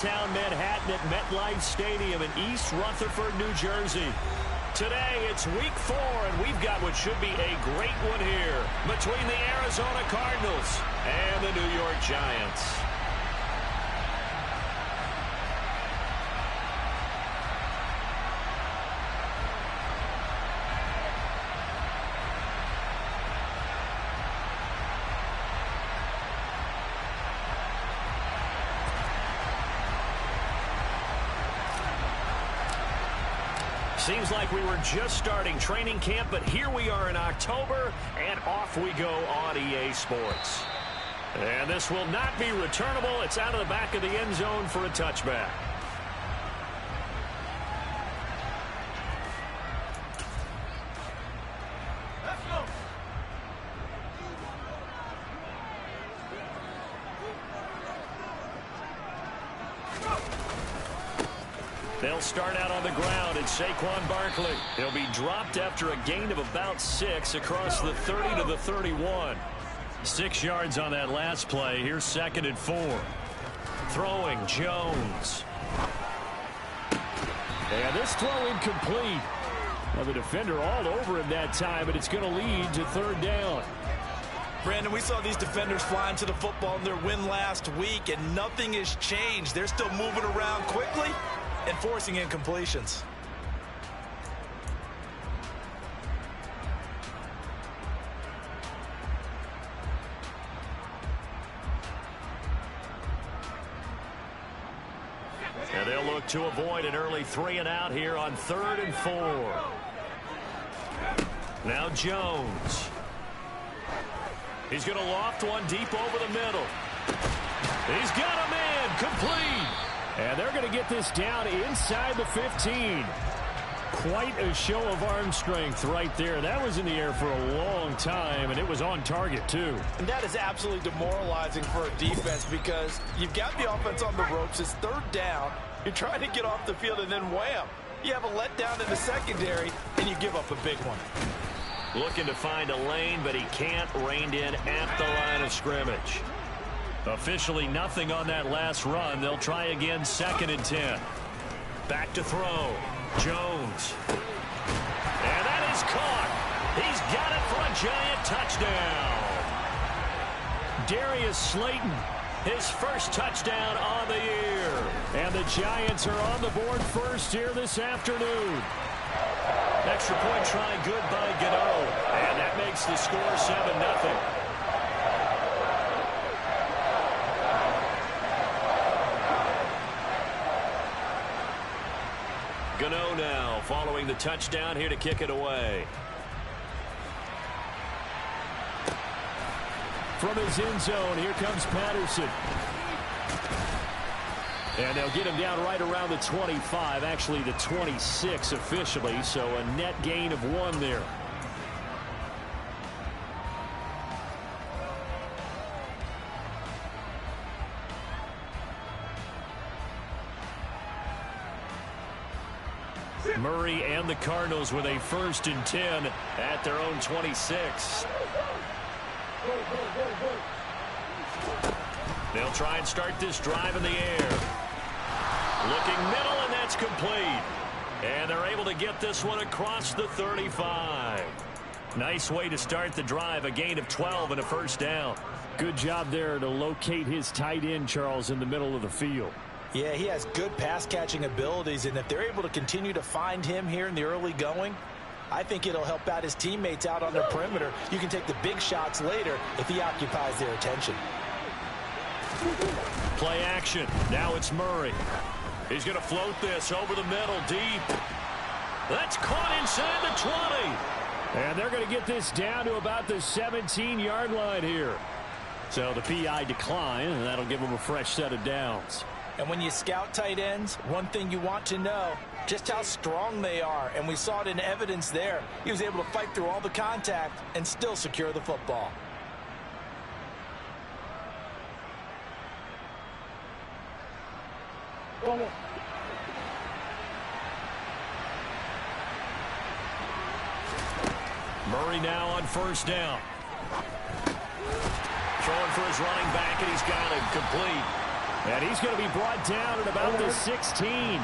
Town Manhattan at MetLife Stadium in East Rutherford, New Jersey. Today, it's week 4, and we've got what should be a great one here between the Arizona Cardinals and the New York Giants. Seems like we were just starting training camp, but here we are in October, and off we go on EA Sports. And this will not be returnable. It's out of the back of the end zone for a touchback. They'll start out on the ground. It's Saquon Barkley. He'll be dropped after a gain of about 6 across the 30 to the 31. 6 yards on that last play. Here's 2nd and 4. Throwing Jones. And this throw incomplete. Now the defender all over him that time, but it's going to lead to 3rd down. Brandon, we saw these defenders flying to the football in their win last week, and nothing has changed. They're still moving around quickly and forcing incompletions. And they'll look to avoid an early 3 and out here on 3rd and 4. Now Jones. He's going to loft one deep over the middle. He's got him in. Complete. And they're going to get this down inside the 15. Quite a show of arm strength right there. That was in the air for a long time, and it was on target, too. And that is absolutely demoralizing for a defense because you've got the offense on the ropes. It's 3rd down. You're trying to get off the field, and then wham. You have a letdown in the secondary, and you give up a big one. Looking to find a lane, but he can't. Reined in at the line of scrimmage. Officially nothing on that last run. They'll try again 2nd and 10. Back to throw. Jones. And that is caught. He's got it for a Giant touchdown. Darius Slayton, his first touchdown on the year. And the Giants are on the board first here this afternoon. Extra point try good by Gano. And that makes the score 7-0. Gano now following the touchdown here to kick it away. From his end zone, here comes Patterson. And they'll get him down right around the 25, actually the 26 officially, so a net gain of 1 there. Murray and the Cardinals with a 1st and 10 at their own 26. They'll try and start this drive in the air. Looking middle, and that's complete. And they're able to get this one across the 35. Nice way to start the drive, a gain of 12 and a 1st down. Good job there to locate his tight end, Charles, in the middle of the field. Yeah, he has good pass-catching abilities, and if they're able to continue to find him here in the early going, I think it'll help out his teammates out on the perimeter. You can take the big shots later if he occupies their attention. Play action. Now it's Murray. He's going to float this over the middle deep. That's caught inside the 20. And they're going to get this down to about the 17-yard line here. So the PI decline, and that'll give them a fresh set of downs. And when you scout tight ends, one thing you want to know, just how strong they are. And we saw it in evidence there. He was able to fight through all the contact and still secure the football. Murray now on 1st down. Throwing for his running back, and he's got it complete. And he's going to be brought down at about the 16.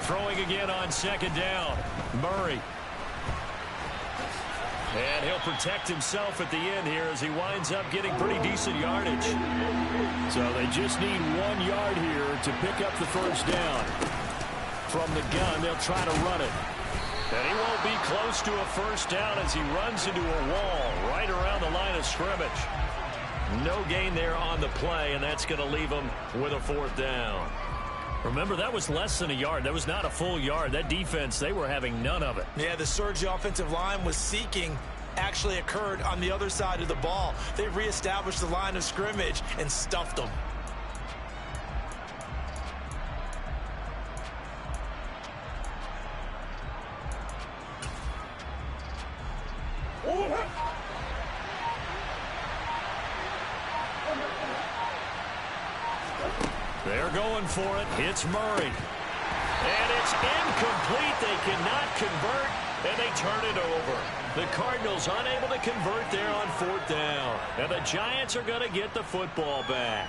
Throwing again on second down. Murray. And he'll protect himself at the end here as he winds up getting pretty decent yardage. So they just need 1 yard here to pick up the first down. From the gun, they'll try to run it. And he won't be close to a first down as he runs into a wall right around the line of scrimmage. No gain there on the play, and that's going to leave him with a 4th down. Remember, that was less than a yard. That was not a full yard. That defense, they were having none of it. Yeah, the surge the offensive line was seeking actually occurred on the other side of the ball. They reestablished the line of scrimmage and stuffed them. They're going for it. It's Murray. And it's incomplete. They cannot convert, and they turn it over. The Cardinals unable to convert there on 4th down. And the Giants are going to get the football back.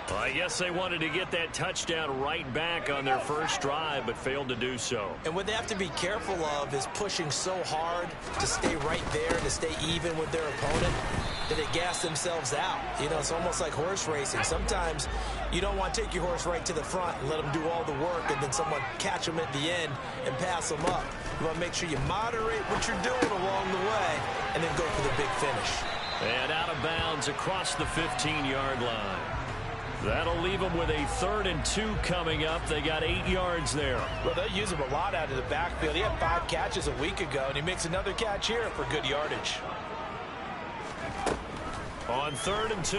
Well, I guess they wanted to get that touchdown right back on their first drive, but failed to do so. And what they have to be careful of is pushing so hard to stay right there, to stay even with their opponent, that they gas themselves out. You know, it's almost like horse racing. Sometimes you don't want to take your horse right to the front and let them do all the work, and then someone catch them at the end and pass them up. You want to make sure you moderate what you're doing along the way and then go for the big finish. And out of bounds across the 15-yard line. That'll leave them with a 3rd and 2 coming up. They got 8 yards there. Well, they'll use him a lot out of the backfield. He had 5 catches a week ago, and he makes another catch here for good yardage. On 3rd and 2,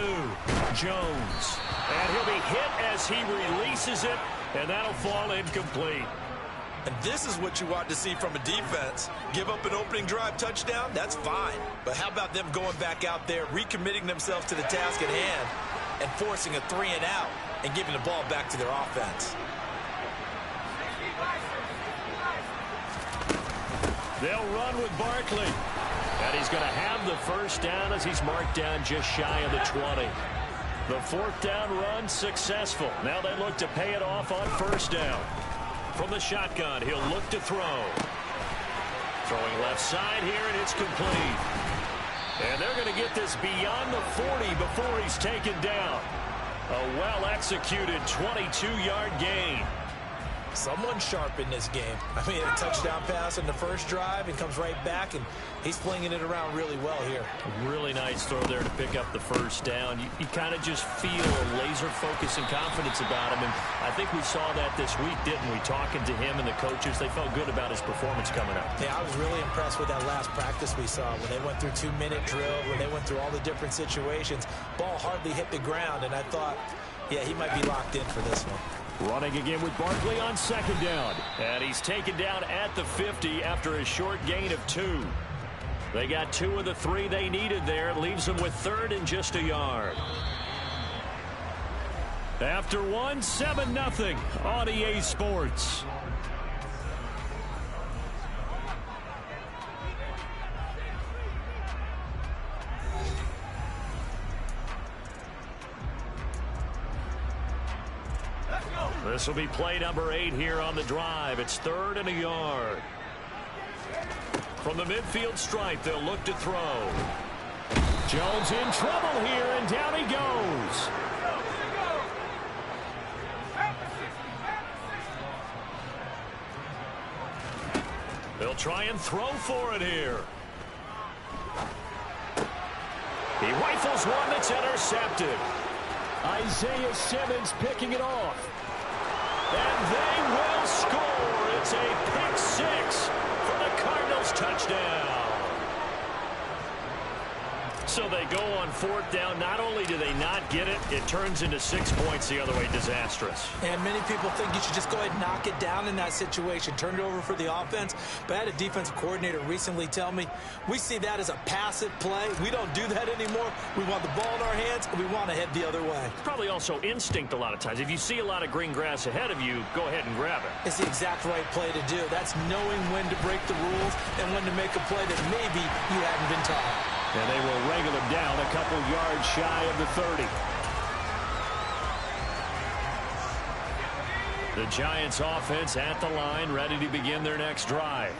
Jones. And he'll be hit as he releases it, and that'll fall incomplete. And this is what you want to see from a defense. Give up an opening drive touchdown, that's fine. But how about them going back out there, recommitting themselves to the task at hand, and forcing a 3 and out and giving the ball back to their offense. They'll run with Barkley. And he's going to have the first down as he's marked down just shy of the 20. The 4th down run successful. Now they look to pay it off on 1st down. From the shotgun, he'll look to throw. Throwing left side here, and it's complete. And they're going to get this beyond the 40 before he's taken down. A well-executed 22-yard gain. Someone sharp in this game. I mean, a touchdown pass on the first drive and comes right back, and he's flinging it around really well here. Really nice throw there to pick up the first down. You kind of just feel a laser focus and confidence about him, and I think we saw that this week, didn't we? Talking to him and the coaches, they felt good about his performance coming up. Yeah, I was really impressed with that last practice we saw when they went through 2-minute drill, when they went through all the different situations. Ball hardly hit the ground, and I thought, yeah, he might be locked in for this one. Running again with Barkley on 2nd down. And he's taken down at the 50 after a short gain of 2. They got 2 of the 3 they needed there. It leaves them with 3rd and just a yard. After 1, 7-0 on EA Sports. This will be play number 8 here on the drive. It's 3rd and a yard. From the midfield stripe, they'll look to throw. Jones in trouble here, and down he goes. They'll try and throw for it here. He rifles one that's intercepted. Isaiah Simmons picking it off. And they will score. It's a pick 6 for the Cardinals touchdown. So they go on fourth down. Not only do they not get it, it turns into 6 points the other way. Disastrous. And many people think you should just go ahead and knock it down in that situation. Turn it over for the offense. But I had a defensive coordinator recently tell me, we see that as a passive play. We don't do that anymore. We want the ball in our hands, and we want to head the other way. Probably also instinct a lot of times. If you see a lot of green grass ahead of you, go ahead and grab it. It's the exact right play to do. That's knowing when to break the rules and when to make a play that maybe you haven't been taught. And they will wrangle him down a couple yards shy of the 30. The Giants offense at the line, ready to begin their next drive.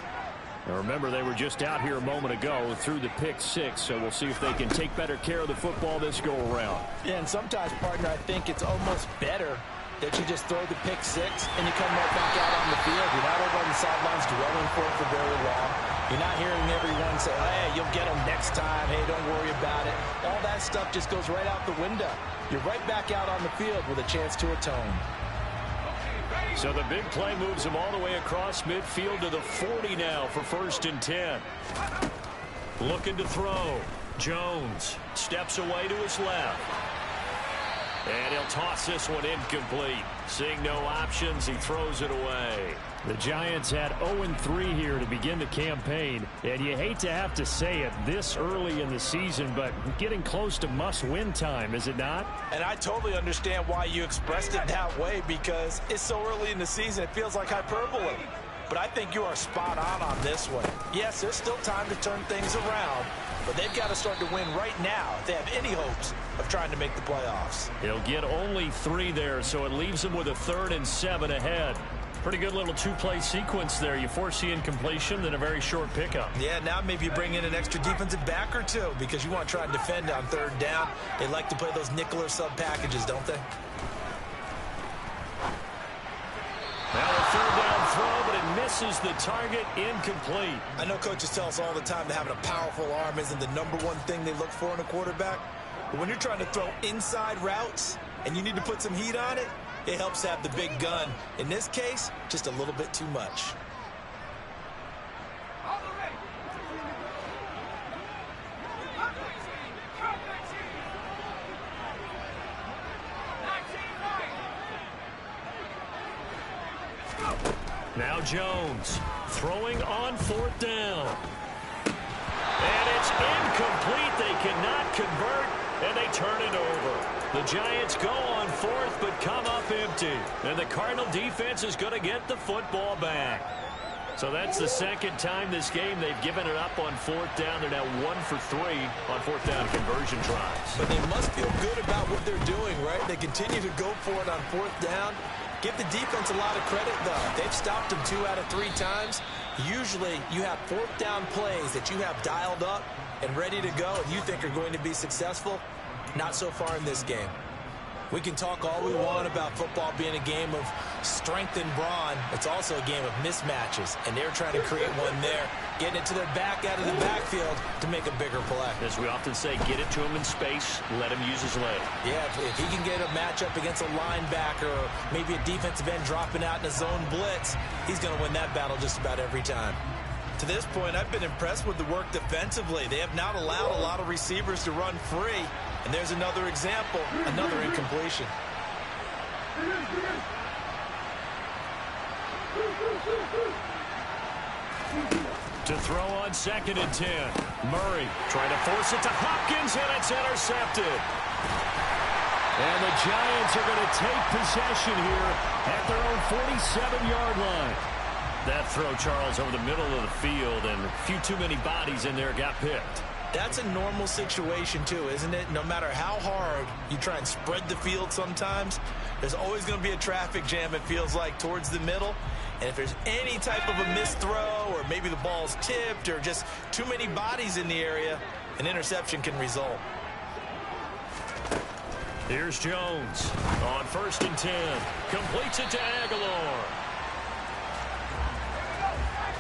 Now remember, they were just out here a moment ago through the pick 6, so we'll see if they can take better care of the football this go around. Yeah, and sometimes, partner, I think it's almost better that you just throw the pick 6 and you come right back out on the field. You're not over on the sidelines dwelling for it for very long. You're not hearing everyone say, hey, you'll get them next time. Hey, don't worry about it. All that stuff just goes right out the window. You're right back out on the field with a chance to atone. So the big play moves him all the way across midfield to the 40 now for 1st and 10. Looking to throw. Jones steps away to his left. And he'll toss this one incomplete. Seeing no options, he throws it away. The Giants had 0-3 here to begin the campaign. And you hate to have to say it this early in the season, but getting close to must-win time, is it not? And I totally understand why you expressed it that way, because it's so early in the season, it feels like hyperbole. But I think you are spot on this one. Yes, there's still time to turn things around, but they've got to start to win right now if they have any hopes of trying to make the playoffs. He'll get only 3 there, so it leaves him with a 3rd and 7 ahead. Pretty good little 2-play sequence there. You foresee incompletion, then a very short pickup. Yeah, now maybe you bring in an extra defensive back or two because you want to try and defend on 3rd down. They like to play those nickel or sub packages, don't they? Now a 3rd down throw, but it misses the target, incomplete. I know coaches tell us all the time that having a powerful arm isn't the #1 thing they look for in a quarterback. But when you're trying to throw inside routes and you need to put some heat on it, it helps have the big gun. In this case, just a little bit too much. Now Jones throwing on 4th down. And it's incomplete. They cannot convert, and they turn it over. The Giants go on 4th, but come up empty. And the Cardinal defense is going to get the football back. So that's the 2nd time this game they've given it up on 4th down. They're now 1 for 3 on 4th down conversion tries. But they must feel good about what they're doing, right? They continue to go for it on 4th down. Give the defense a lot of credit, though. They've stopped them 2 out of 3 times. Usually, you have 4th down plays that you have dialed up and ready to go and you think are going to be successful. Not so far in this game. We can talk all we want about football being a game of strength and brawn. It's also a game of mismatches, and they're trying to create one there, getting it to their back out of the backfield to make a bigger play. As we often say, get it to him in space, let him use his leg. Yeah, if he can get a matchup against a linebacker or maybe a defensive end dropping out in a zone blitz, he's going to win that battle just about every time. To this point, I've been impressed with the work defensively. They have not allowed a lot of receivers to run free. And there's another example, another incompletion. To throw on 2nd and 10. Murray trying to force it to Hopkins, and it's intercepted. And the Giants are going to take possession here at their own 47-yard line. That throw, Charles, over the middle of the field, and a few too many bodies in there got picked. That's a normal situation, too, isn't it? No matter how hard you try and spread the field sometimes, there's always going to be a traffic jam, it feels like, towards the middle. And if there's any type of a missed throw or maybe the ball's tipped or just too many bodies in the area, an interception can result. Here's Jones on 1st and 10. Completes it to Aguilar.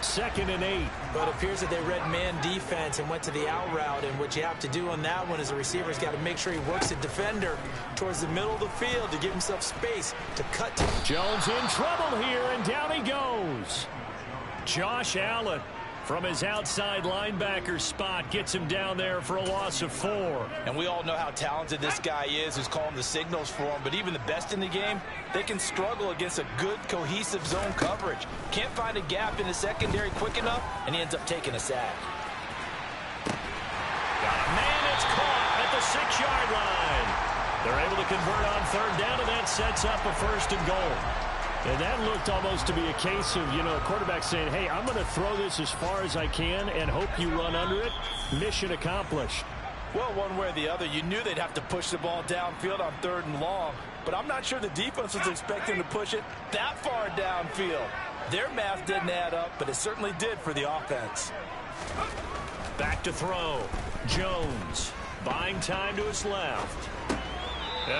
2nd and 8. But it appears that they read man defense and went to the out route. And what you have to do on that one is the receiver's got to make sure he works the defender towards the middle of the field to give himself space to cut to. Jones in trouble here, and down he goes. Josh Allen From his outside linebacker spot, gets him down there for a loss of 4. And we all know how talented this guy is who's calling the signals for him. But even the best in the game, they can struggle against a good, cohesive zone coverage. Can't find a gap in the secondary quick enough, and he ends up taking a sack. Got a man that's caught at the 6-yard line. They're able to convert on 3rd down, and that sets up a 1st and goal. And that looked almost to be a case of, a quarterback saying, hey, I'm going to throw this as far as I can and hope you run under it. Mission accomplished. Well, one way or the other, you knew they'd have to push the ball downfield on 3rd and long. But I'm not sure the defense was expecting to push it that far downfield. Their math didn't add up, but it certainly did for the offense. Back to throw. Jones buying time to his left.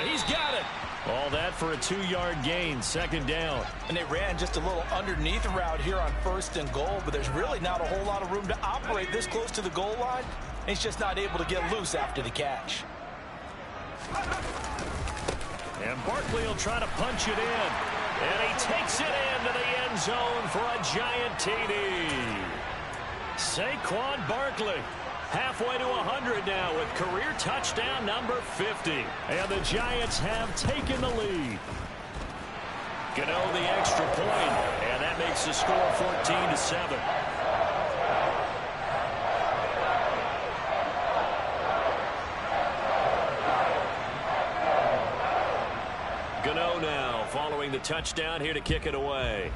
He's got it. All that for a 2-yard gain, 2nd down. And they ran just a little underneath route here on 1st and goal, but there's really not a whole lot of room to operate this close to the goal line. He's just not able to get loose after the catch. And Barkley will try to punch it in. And he takes it into the end zone for a giant TD. Saquon Barkley. Halfway to 100 now with career touchdown number 50. And the Giants have taken the lead. Gano the extra point, and that makes the score 14-7. Gano now following the touchdown here to kick it away.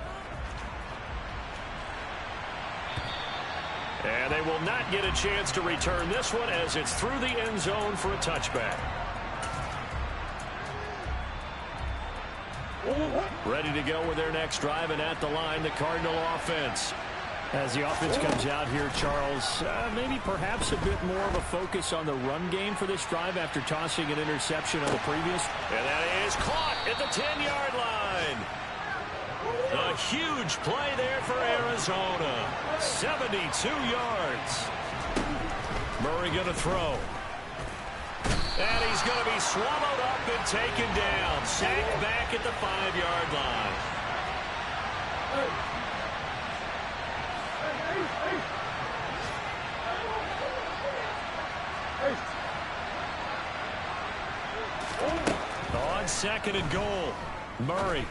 And they will not get a chance to return this one as it's through the end zone for a touchback. Ready to go with their next drive, and at the line, the Cardinal offense. As the offense comes out here, Charles, maybe perhaps a bit more of a focus on the run game for this drive after tossing an interception on the previous. And that is caught at the 10-yard line. A huge play there for Arizona. 72 yards. Murray going to throw. And he's going to be swallowed up and taken down. Sacked back at the 5-yard line. On 2nd and goal, Murray.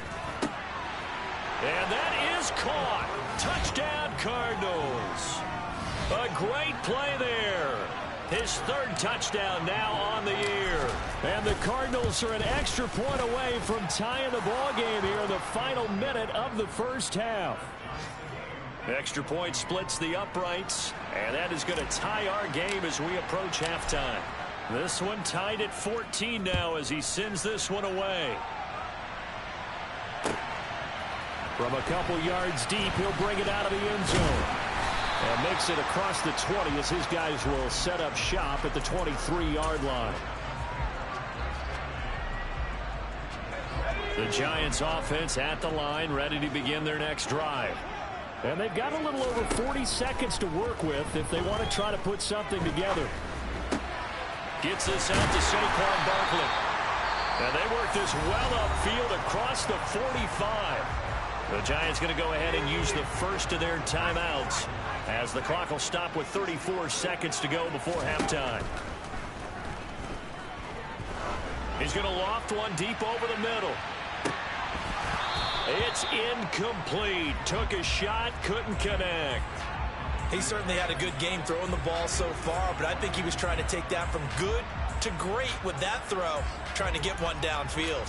And that is caught. Touchdown, Cardinals. A great play there. His 3rd touchdown now on the year. And the Cardinals are an extra point away from tying the ball game here in the final minute of the 1st half. Extra point splits the uprights, and that is going to tie our game as we approach halftime. This one tied at 14 now as he sends this one away. From a couple yards deep, he'll bring it out of the end zone. And makes it across the 20 as his guys will set up shop at the 23-yard line. The Giants offense at the line, ready to begin their next drive. And they've got a little over 40 seconds to work with if they want to try to put something together. Gets this out to Saquon Barkley. And they work this well upfield across the 45. The Giants going to go ahead and use the first of their timeouts as the clock will stop with 34 seconds to go before halftime. He's going to loft one deep over the middle. It's incomplete. Took a shot, couldn't connect. He certainly had a good game throwing the ball so far, but I think he was trying to take that from good to great with that throw, trying to get one downfield.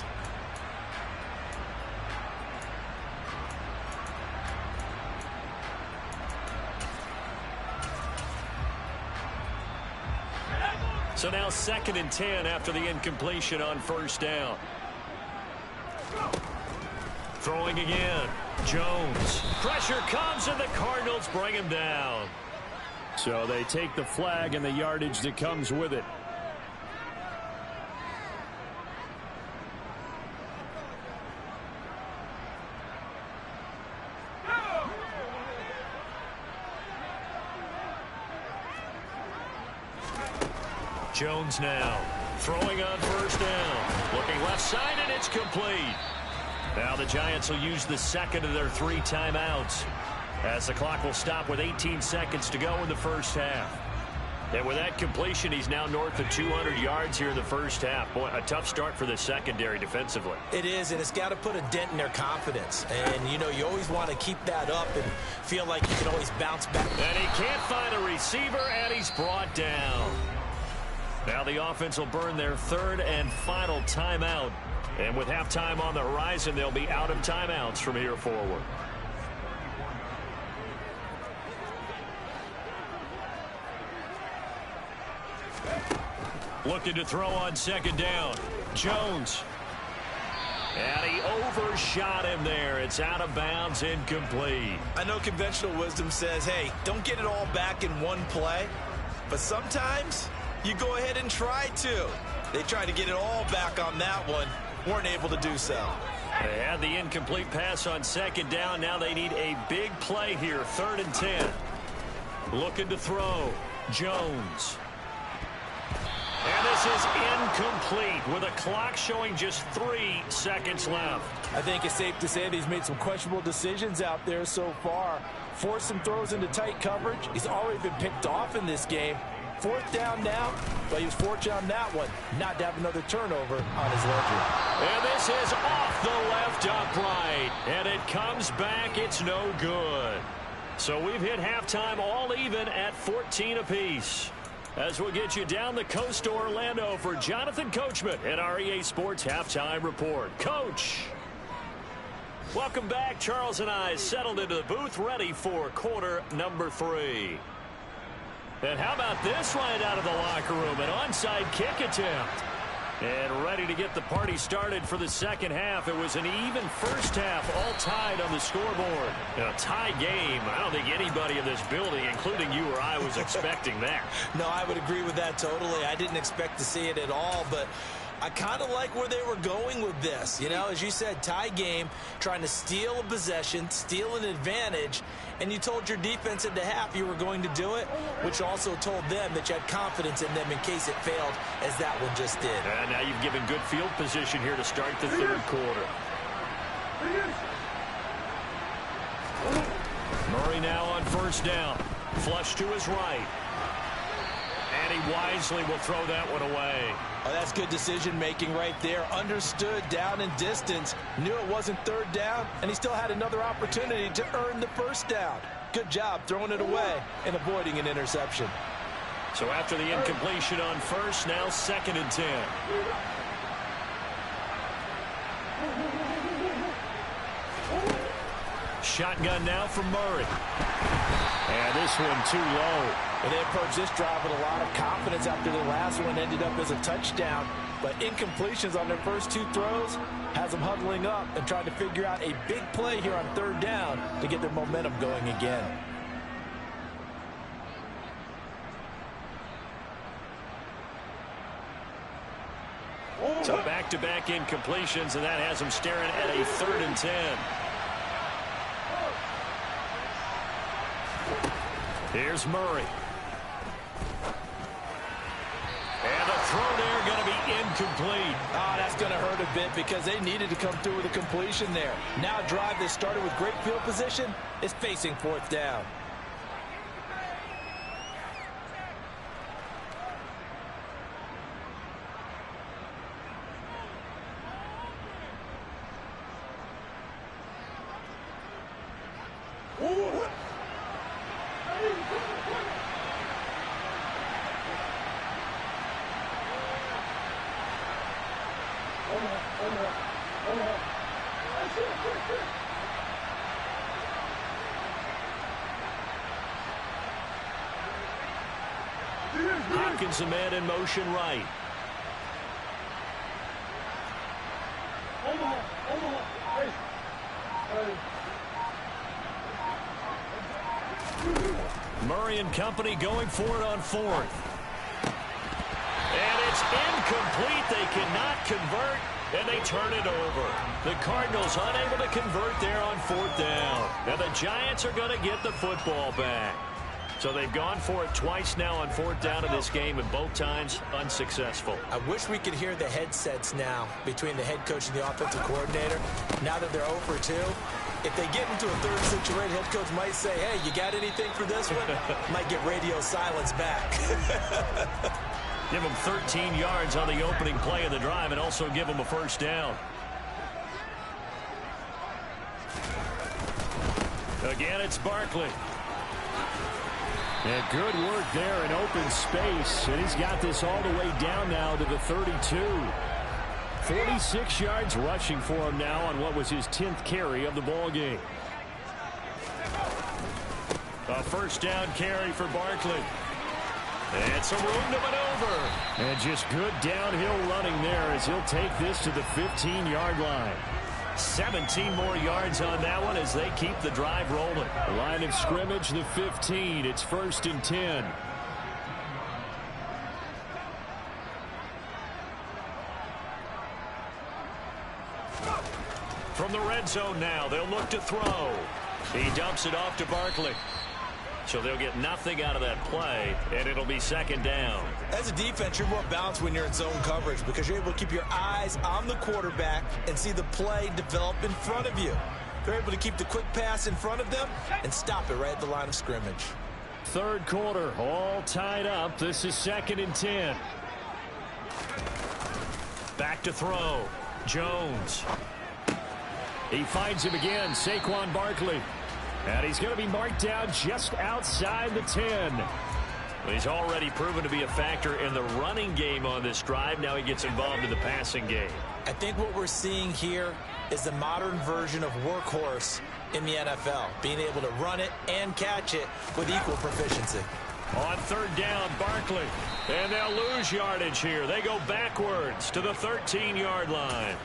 So now 2nd and 10 after the incompletion on 1st down. Throwing again. Jones. Pressure comes, and the Cardinals bring him down. So they take the flag and the yardage that comes with it. Jones now throwing on 1st down. Looking left side, and it's complete. Now the Giants will use the 2nd of their 3 timeouts. as the clock will stop with 18 seconds to go in the first half. And with that completion, he's now north of 200 yards here in the first half. Boy, a tough start for the secondary defensively. It is, and it's got to put a dent in their confidence. And, you know, you always want to keep that up and feel like you can always bounce back. And he can't find a receiver, and he's brought down. Now the offense will burn their third and final timeout. And with halftime on the horizon, they'll be out of timeouts from here forward. Looking to throw on second down. Jones. And he overshot him there. It's out of bounds, incomplete. I know conventional wisdom says, hey, don't get it all back in one play. But sometimes you go ahead and try to. They tried to get it all back on that one. Weren't able to do so. They had the incomplete pass on second down. Now they need a big play here. 3rd and 10. Looking to throw. Jones. And this is incomplete with a clock showing just 3 seconds left. I think it's safe to say that he's made some questionable decisions out there so far. Forced some throws into tight coverage. He's already been picked off in this game. 4th down now, but he was fortunate on that one not to have another turnover on his ledger. And this is off the left upright. And it comes back. It's no good. So we've hit halftime all even at 14 apiece. As we'll get you down the coast to Orlando for Jonathan Coachman at our EA Sports Halftime Report. Coach, welcome back. Charles and I settled into the booth ready for quarter number 3. And how about this right out of the locker room? An onside kick attempt. And ready to get the party started for the second half. It was an even first half, all tied on the scoreboard. In a tie game, I don't think anybody in this building, including you or I, was expecting that. No, I would agree with that totally. I didn't expect to see it at all, but I kind of like where they were going with this. You know, as you said, tie game, trying to steal a possession, steal an advantage, and you told your defense at the half you were going to do it, which also told them that you had confidence in them in case it failed, as that one just did. And now you've given good field position here to start the third quarter. Murray now on first down. Flush to his right. And he wisely will throw that one away. Oh, that's good decision-making right there. Understood down and distance. Knew it wasn't 3rd down, and he still had another opportunity to earn the first down. Good job throwing it away and avoiding an interception. So after the incompletion on first, now 2nd and 10. Shotgun now from Murray. And this one too low. And they approached this drive with a lot of confidence after the last one ended up as a touchdown. But incompletions on their first 2 throws has them huddling up and trying to figure out a big play here on 3rd down to get their momentum going again. So back-to-back incompletions, and that has them staring at a 3rd and 10. Here's Murray. And the throw there going to be incomplete. Oh, that's going to hurt a bit because they needed to come through with a completion there. Now a drive that started with great field position is facing 4th down. Hopkins, a man in motion right. Murray and company going for it on 4th. And it's incomplete. They cannot convert, and they turn it over. The Cardinals unable to convert there on 4th down. Now the Giants are going to get the football back. So they've gone for it twice now on 4th down in this game, and both times unsuccessful. I wish we could hear the headsets now between the head coach and the offensive coordinator. Now that they're 0 for 2, If they get into a third situation, head coach might say, hey, you got anything for this one? Might get radio silence back. Give them 13 yards on the opening play of the drive and also give them a first down. Again, it's Barkley. And good work there in open space. And he's got this all the way down now to the 32. 46 yards rushing for him now on what was his 10th carry of the ball game. A first down carry for Barkley. And some room to maneuver. And just good downhill running there as he'll take this to the 15-yard line. 17 more yards on that one as they keep the drive rolling. Line of scrimmage, the 15. It's 1st and 10. From the red zone now, they'll look to throw. He dumps it off to Barkley. So they'll get nothing out of that play, and it'll be 2nd down. As a defense, you're more balanced when you're in zone coverage because you're able to keep your eyes on the quarterback and see the play develop in front of you. They're able to keep the quick pass in front of them and stop it right at the line of scrimmage. 3rd quarter, all tied up. This is 2nd and 10. Back to throw. Jones. He finds him again, Saquon Barkley. And he's going to be marked down just outside the 10. He's already proven to be a factor in the running game on this drive. Now he gets involved in the passing game. I think what we're seeing here is the modern version of workhorse in the NFL, being able to run it and catch it with equal proficiency. On 3rd down, Barkley. And they'll lose yardage here. They go backwards to the 13-yard line.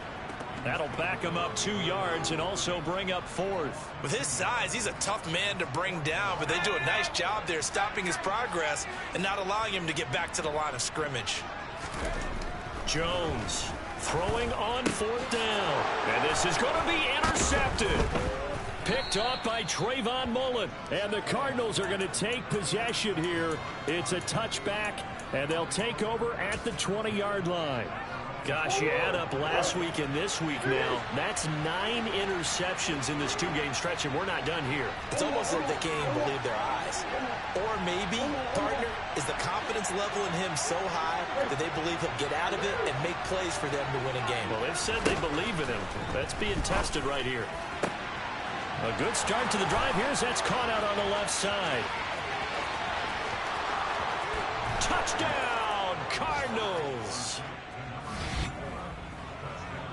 That'll back him up 2 yards and also bring up 4th. With his size, he's a tough man to bring down, but they do a nice job there stopping his progress and not allowing him to get back to the line of scrimmage. Jones throwing on 4th down. And this is going to be intercepted. Picked off by Trayvon Mullen. And the Cardinals are going to take possession here. It's a touchback, and they'll take over at the 20-yard line. Gosh, you add up last week and this week now. That's 9 interceptions in this 2-game stretch, and we're not done here. It's almost like they can't even believe their eyes. Or maybe, partner, is the confidence level in him so high that they believe he'll get out of it and make plays for them to win a game. Well, they've said they believe in him. That's being tested right here. A good start to the drive. Here's that's caught out on the left side. Touchdown, Cardinals.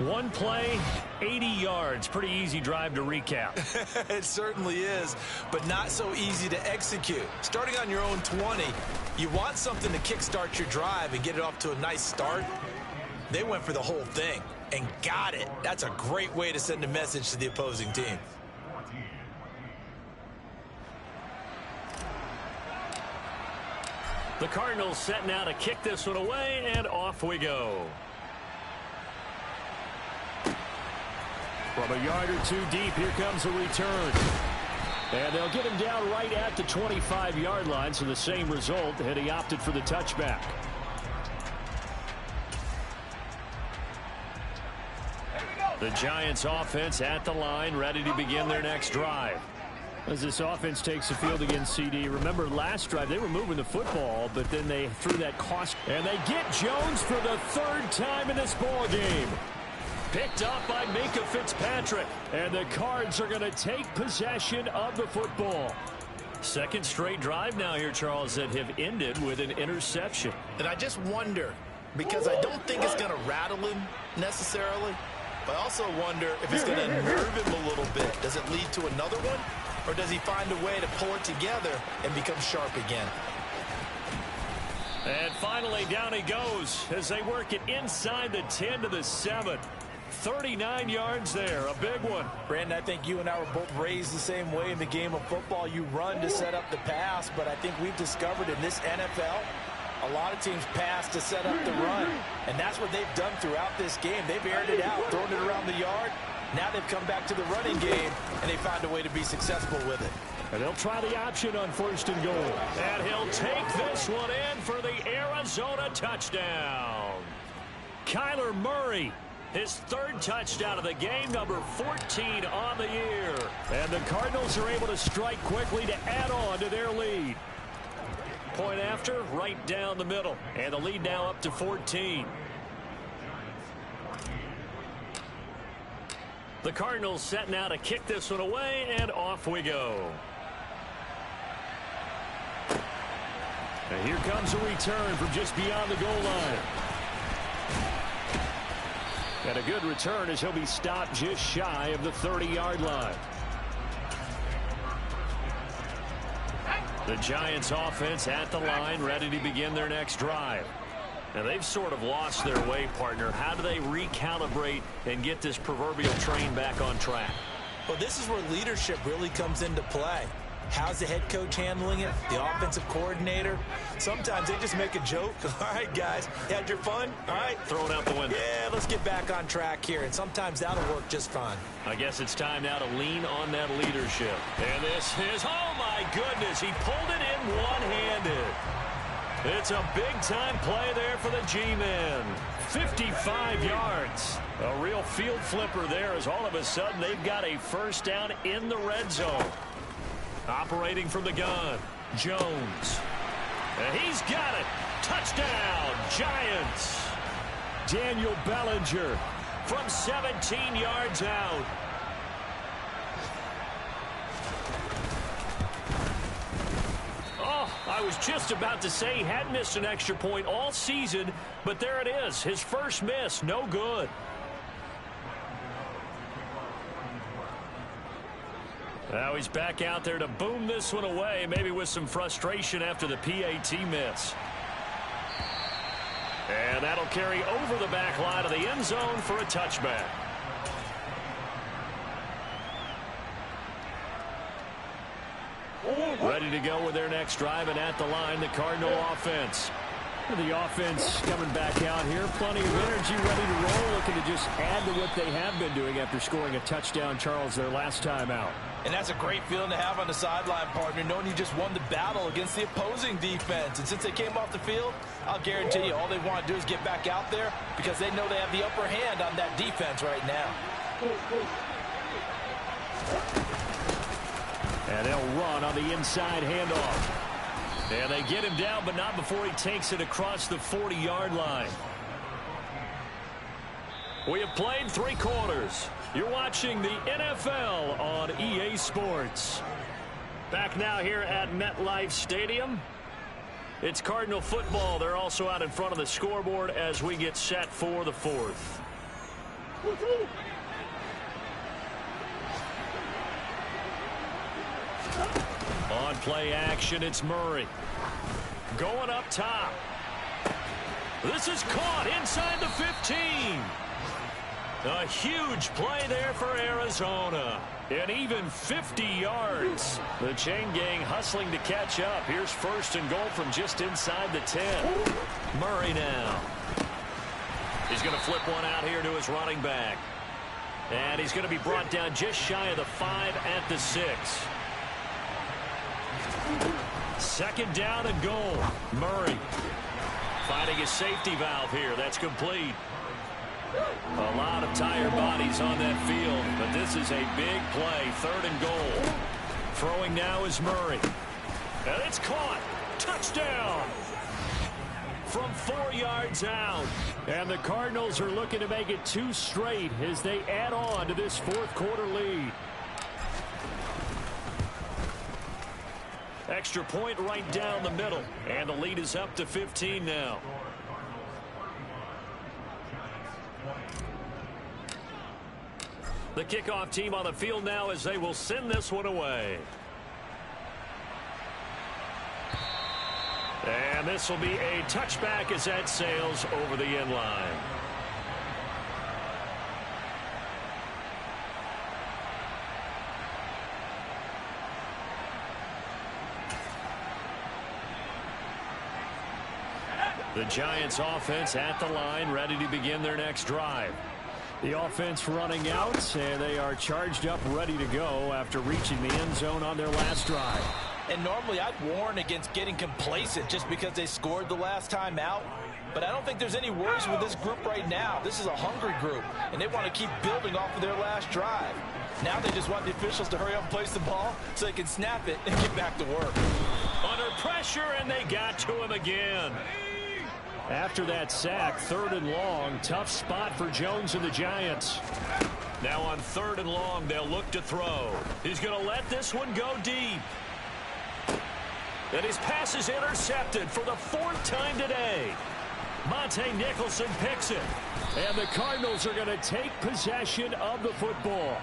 One play, 80 yards. Pretty easy drive to recap. It certainly is, but not so easy to execute. Starting on your own 20, you want something to kickstart your drive and get it off to a nice start. They went for the whole thing and got it. That's a great way to send a message to the opposing team. The Cardinals setting out to kick this one away, and off we go. From a yard or two deep, here comes a return. And they'll get him down right at the 25-yard line, so the same result, and he opted for the touchback. The Giants offense at the line, ready to begin their next drive. As this offense takes the field against CD, remember last drive they were moving the football, but then they threw that cost. And they get Jones for the 3rd time in this ball game. Picked up by Minkah Fitzpatrick. And the Cards are going to take possession of the football. 2nd straight drive now here, Charles, that have ended with an interception. And I just wonder, because I don't think it's going to rattle him necessarily, but I also wonder if it's going to nerve him a little bit. Does it lead to another one? Or does he find a way to pull it together and become sharp again? And finally, down he goes as they work it inside the 10 to the 7. 39 yards there, a big one. Brandon, I think you and I were both raised the same way in the game of football. You run to set up the pass, but I think we've discovered in this NFL, a lot of teams pass to set up the run. And that's what they've done throughout this game. They've aired it out, thrown it around the yard. Now they've come back to the running game, and they found a way to be successful with it. And they'll try the option on 1st and goal. And he'll take this one in for the Arizona touchdown. Kyler Murray His third touchdown of the game, number 14 on the year. And the Cardinals are able to strike quickly to add on to their lead. Point after, right down the middle. And the lead now up to 14. The Cardinals set now to kick this one away, and off we go. And here comes a return from just beyond the goal line. And a good return as he'll be stopped just shy of the 30-yard line. The Giants offense at the line, ready to begin their next drive. Now, they've sort of lost their way, partner. How do they recalibrate and get this proverbial train back on track? Well, this is where leadership really comes into play. How's the head coach handling it? The offensive coordinator? Sometimes they just make a joke. All right, guys, you had your fun? All right. Throw it out the window. Yeah, let's get back on track here. And sometimes that'll work just fine. I guess it's time now to lean on that leadership. And this is, oh, my goodness, he pulled it in one-handed. It's a big-time play there for the G-men. 55 yards. A real field flipper there as all of a sudden they've got a first down in the red zone. Operating from the gun, Jones. And he's got it. Touchdown, Giants. Daniel Bellinger from 17 yards out. Oh, I was just about to say he had missed an extra point all season, but there it is. His first miss, no good. Now he's back out there to boom this one away, maybe with some frustration after the PAT miss. And that'll carry over the back line of the end zone for a touchback. Ready to go with their next drive, and at the line, the Cardinal offense. The offense coming back out here. Plenty of energy, ready to roll, looking to just add to what they have been doing after scoring a touchdown, Charles, their last time out. And that's a great feeling to have on the sideline, partner, knowing you just won the battle against the opposing defense. And since they came off the field, I'll guarantee you all they want to do is get back out there because they know they have the upper hand on that defense right now. And they'll run on the inside handoff. And they get him down, but not before he takes it across the 40-yard line. We have played 3 quarters. You're watching the NFL on EA Sports. Back now here at MetLife Stadium. It's Cardinal football. They're also out in front of the scoreboard as we get set for the 4th. On play action, it's Murray. Going up top. This is caught inside the 15. A huge play there for Arizona. And even 50 yards. The chain gang hustling to catch up. Here's 1st and goal from just inside the 10. Murray now. He's going to flip one out here to his running back. And he's going to be brought down just shy of the 5 at the 6. 2nd down and goal. Murray finding a safety valve here. That's complete. A lot of tired bodies on that field, but this is a big play. 3rd and goal. Throwing now is Murray. And it's caught. Touchdown. From 4 yards out. And the Cardinals are looking to make it 2 straight as they add on to this 4th quarter lead. Extra point right down the middle. And the lead is up to 15 now. The kickoff team on the field now as they will send this one away. And this will be a touchback as that sails over the end line. The Giants offense at the line, ready to begin their next drive. The offense running out, and they are charged up, ready to go after reaching the end zone on their last drive. And normally I'd warn against getting complacent just because they scored the last time out. But I don't think there's any worries with this group right now. This is a hungry group, and they want to keep building off of their last drive. Now they just want the officials to hurry up and place the ball so they can snap it and get back to work. Under pressure, and they got to him again. After that sack, 3rd and long, tough spot for Jones and the Giants. Now on 3rd and long, they'll look to throw. He's going to let this one go deep. And his pass is intercepted for the 4th time today. Monte Nicholson picks it. And the Cardinals are going to take possession of the football.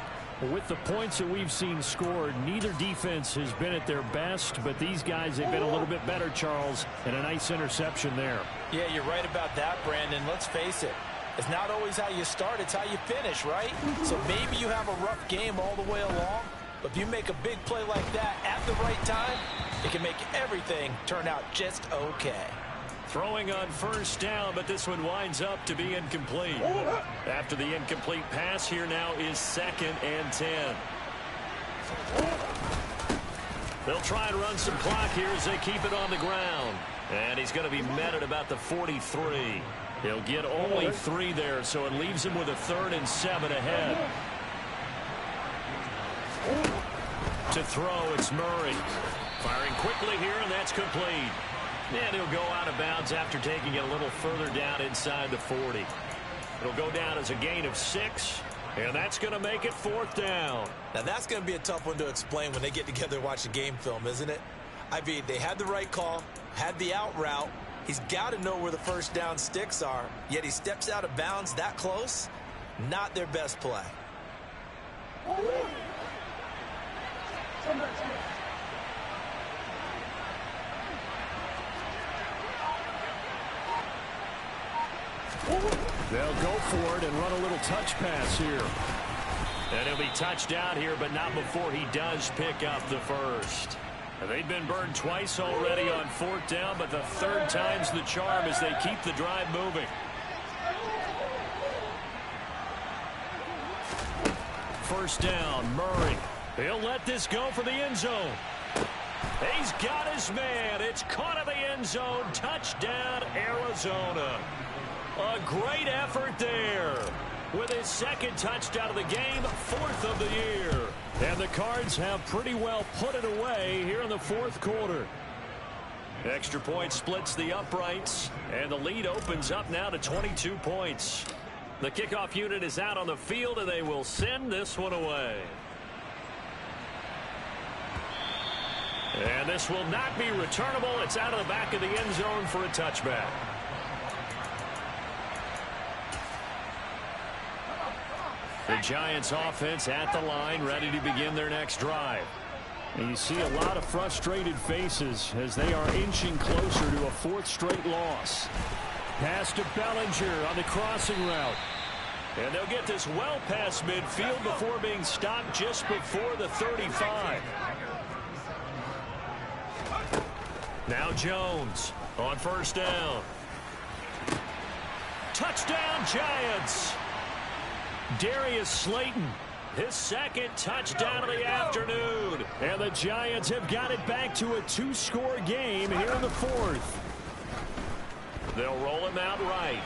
With the points that we've seen scored, neither defense has been at their best, but these guys have been a little bit better, Charles, and a nice interception there. Yeah, you're right about that, Brandon. Let's face it. It's not always how you start, it's how you finish, right? So maybe you have a rough game all the way along, but if you make a big play like that at the right time, it can make everything turn out just okay. Throwing on 1st down, but this one winds up to be incomplete. After the incomplete pass, here now is 2nd and 10. They'll try and run some clock here as they keep it on the ground. And he's going to be met at about the 43. He'll get only 3 there, so it leaves him with a 3rd and 7 ahead. To throw, it's Murray. Firing quickly here, and that's complete. And he'll go out of bounds after taking it a little further down inside the 40. It'll go down as a gain of 6, and that's going to make it 4th down. Now, that's going to be a tough one to explain when they get together and watch the game film, isn't it? I mean, they had the right call, had the out route. He's got to know where the 1st down sticks are, yet he steps out of bounds that close. Not their best play. They'll go for it and run a little touch pass here. And he'll be touched out here, but not before he does pick up the 1st. They've been burned twice already on 4th down, but the 3rd time's the charm as they keep the drive moving. 1st down, Murray. He'll let this go for the end zone. He's got his man. It's caught in the end zone. Touchdown, Arizona. A great effort there. With his 2nd touchdown of the game, 4th of the year. And the Cards have pretty well put it away here in the 4th quarter. Extra point splits the uprights, and the lead opens up now to 22 points. The kickoff unit is out on the field, and they will send this one away. And this will not be returnable. It's out of the back of the end zone for a touchback. The Giants offense at the line, ready to begin their next drive. And you see a lot of frustrated faces as they are inching closer to a 4th straight loss. Pass to Bellinger on the crossing route. And they'll get this well past midfield before being stopped just before the 35. Now Jones on 1st down. Touchdown, Giants! Darius Slayton, his 2nd touchdown of the afternoon. And the Giants have got it back to a 2-score game here in the 4th. They'll roll him out right.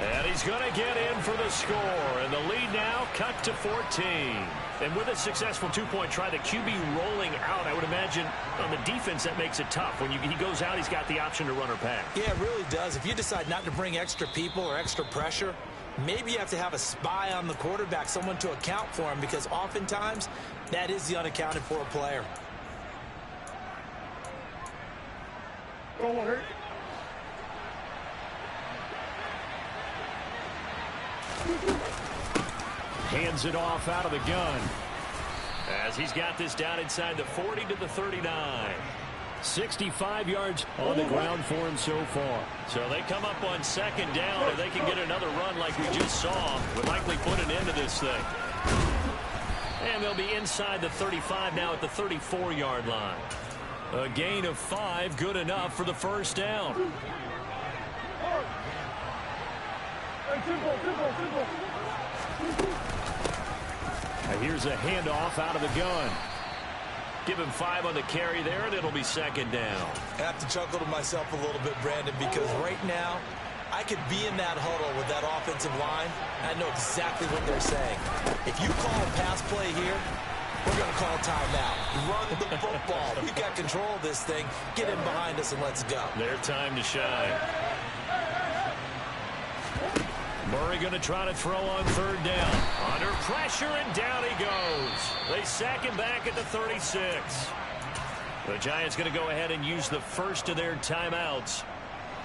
And he's going to get in for the score. And the lead now cut to 14. And with a successful 2-point try, the QB rolling out, I would imagine on the defense that makes it tough. When he goes out, he's got the option to run or pass. Yeah, it really does. If you decide not to bring extra people or extra pressure, maybe you have to have a spy on the quarterback, someone to account for him, because oftentimes that is the unaccounted for player. Hands it off out of the gun as he's got this down inside the 40 to the 39. 65 yards on the ground for him so far. So they come up on 2nd down, and they can get another run like we just saw. Would likely put an end to this thing. And they'll be inside the 35 now at the 34-yard line. A gain of 5, good enough for the 1st down. Here's a handoff out of the gun. Give him 5 on the carry there, and it'll be second down. I have to chuckle to myself a little bit, Brandon, because right now I could be in that huddle with that offensive line, and I know exactly what they're saying. If you call a pass play here, we're going to call timeout. Run the football. We've got control of this thing. Get in behind us and let's go. Their time to shine. Murray going to try to throw on third down. Under pressure, and down he goes. They sack him back at the 36. The Giants going to go ahead and use the first of their timeouts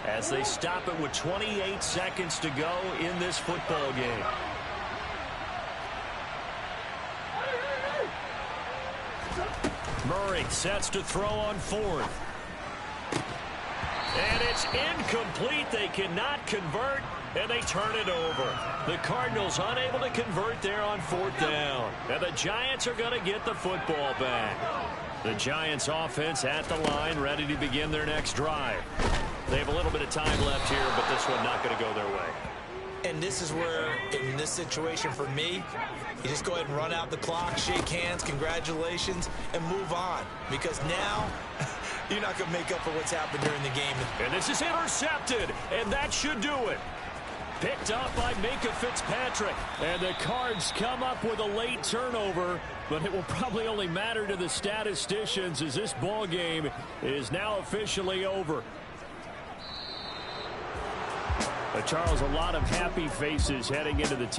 as they stop it with 28 seconds to go in this football game. Murray sets to throw on fourth. And it's incomplete. They cannot convert, and they turn it over. The Cardinals unable to convert there on fourth down. And the Giants are going to get the football back. The Giants offense at the line, ready to begin their next drive. They have a little bit of time left here, but this one not going to go their way. And this is where, in this situation for me, you just go ahead and run out the clock, shake hands, congratulations, and move on. Because now, you're not going to make up for what's happened during the game. And this is intercepted, and that should do it. Picked up by Minkah Fitzpatrick. And the Cards come up with a late turnover, but it will probably only matter to the statisticians as this ball game is now officially over. Charles, a lot of happy faces heading into the time.